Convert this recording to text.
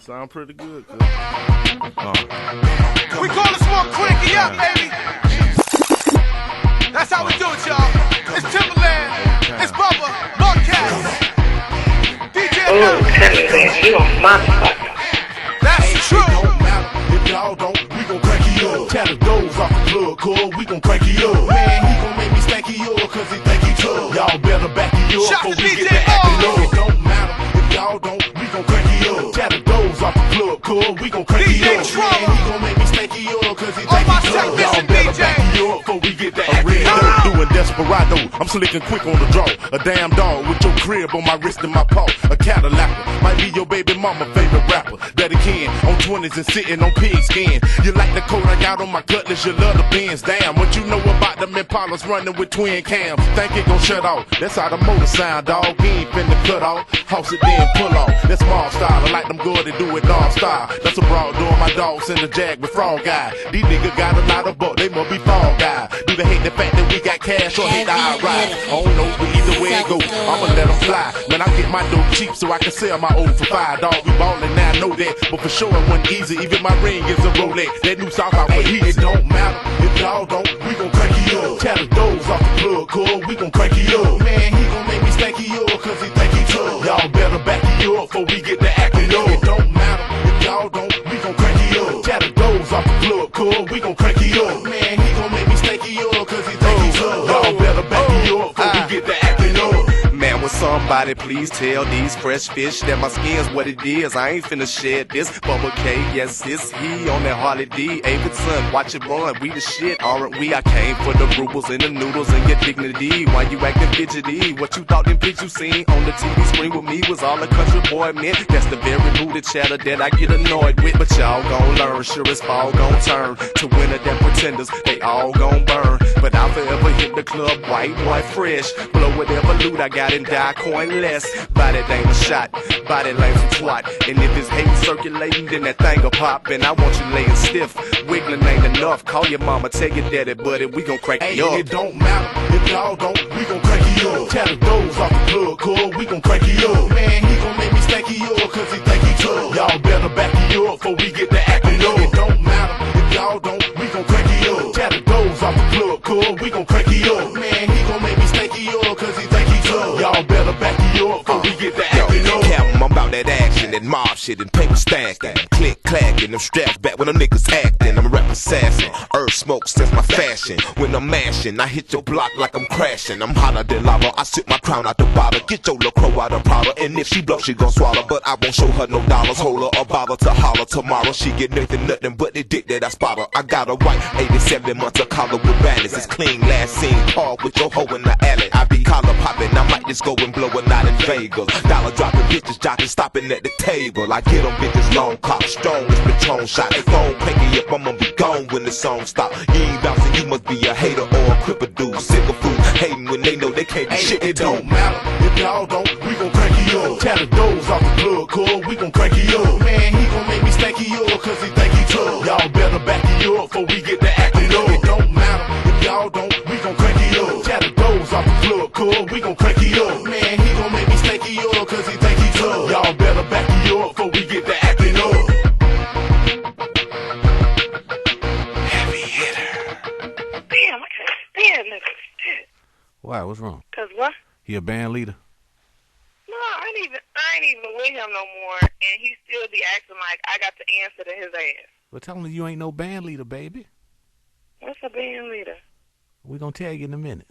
Sound pretty good. We call this one Cranky up, baby. That's how we do it, y'all. It's Timbaland, it's Bubba, Marquez, DJ Enuff. You a motherfucker. That's true. It don't matter if y'all don't, we gon' crank you up. Tell the doors off the plug, cuz we gon' crank you up. Man, he gon' make me stank you up, cause he think he tough. Y'all better back you up Shout before to we DJ get the acting Enuff. up. It don't matter if y'all don't, we gon' crank you up. Tell the doors off the plug, cuz we gon' crank you DJ up. Trauma. Man, he gon' make me stank you up, cause he All think my he tough. Y'all technician better DJs. back you up before we get the acting up. Doing desperado, I'm slicking quick on the draw. A damn dog with your crib on my wrist and my paw. A Cadillac might be your baby mama favorite rapper. Daddy Ken on 20s and sitting on pig skin. You like the coat I got on my cutlass, you love the Benz. Damn, what you know about them Impalas running with twin cams? Think it gon' shut off? That's how the motor sound, dog. He ain't finna cut off, house it then pull off. That's small style, I like them good to do it dog style. That's a broad door, my dogs in the Jag with frog guy. These niggas got a lot of buck, they must be fall guy. Do they hate the fact that we got cash or hate our ride? I don't know, but either way it go, I'ma let them fly. Man, I get my dough cheap so I can sell my old for $5. We ballin' now, I know that, but for sure it wasn't easy. Even my ring is a Rolex. That new South out for heat. It don't matter if y'all don't, we gon' crank you up. Tell the doors off the plug, cuz we gon' crank you up. Man, he gon' make me stank you up, cause he think he tough. Y'all better back you up before we get the acting up. It don't matter if y'all don't, we gon' crank you up. Tell the doors off the plug, cuz we gon' crank you up. Man, he gon' make me stank you up, cause he think he tough. Y'all better back you up before we get the acting up. Man, will somebody please tell these fresh fish that my skin's what it is? I ain't finna shed this. Bubba K, yes, it's he on that Harley D. Avidson, watch it run, we the shit, aren't we? I came for the rubles and the noodles and your dignity. Why you acting fidgety? What you thought them pics you seen on the TV screen with me was all a country boy meant? That's the very booty chatter that I get annoyed with. But y'all gon' learn, sure as fall gon' turn to winner that pretenders, they all gon' burn. But I'll forever hit the club white, boy, fresh. Blow whatever loot I got and die coin less. Body ain't a shot, body lame some twat. And if it's hate circulating, then that thing'll pop. And I want you laying stiff, wiggling ain't enough. Call your mama, tell your daddy, buddy, we gon' crank you up. It don't matter if y'all don't, we gon' crank you up. Tell the doors off the plug, cuz we gon' crank you up. Man, he gon' make me stank you up, cause he think he tough. Y'all better back you up before we get the acting up. It don't matter if y'all don't, we gon' crank you up. Tell the doors off the plug, cuz we gon' crank you up. Man, he gon' make me stank you up, cause he think he tough. Y'all better back you up before we get the acting up. Captain, I'm about that action and mob shit and paper stacking. Click clacking, them straps back when them niggas acting. I'm a rap assassin, earth smoke since my fashion. When I'm mashing, I hit your block like I'm crashing. I'm hotter than lava, I sip my crown out the bottle. Get your little crow out of powder, and if she blow, she gon' swallow. But I won't show her no dollars, hold her a bottle to holler tomorrow. She get nothing but the dick that I spot her. I got a white 87 months of collar with balance. It's clean, last seen Paul with your hoe in the alley. I be collar popping, I might just go and blow a knot in Vegas. Dollar dropping, bitches jocking, stopping at the table. I get them bitches long cock, strong as Patron shot. Phone cranky up, I'ma be gone when the song stop. You ain't bouncing, you must be a hater or a cripple dude. Sick of food, hating when they know they can't do shit. It don't matter if y'all don't, we gon' crank you up. Tell the doors off the plug, cuz we gon' crank you up. Man, he gon' make me stank you up, cause he think he tough. Y'all better back you up before we get the acting up. It don't matter if y'all don't, we gon' crank you up. Tell the doors off the plug, cuz we gon' crank you up. Man, he gon' make me stank you up, cause he think he tough. Y'all better back you up before we get the acting up. Heavy hitter. Damn, I can't stand niggas. Shit. Why? What's wrong? Cause what? He a band leader? No, I ain't even with him no more, and he still be acting like I got the answer to his ass. Well, tell him you ain't no band leader, baby. What's a band leader? We gonna tell you in a minute.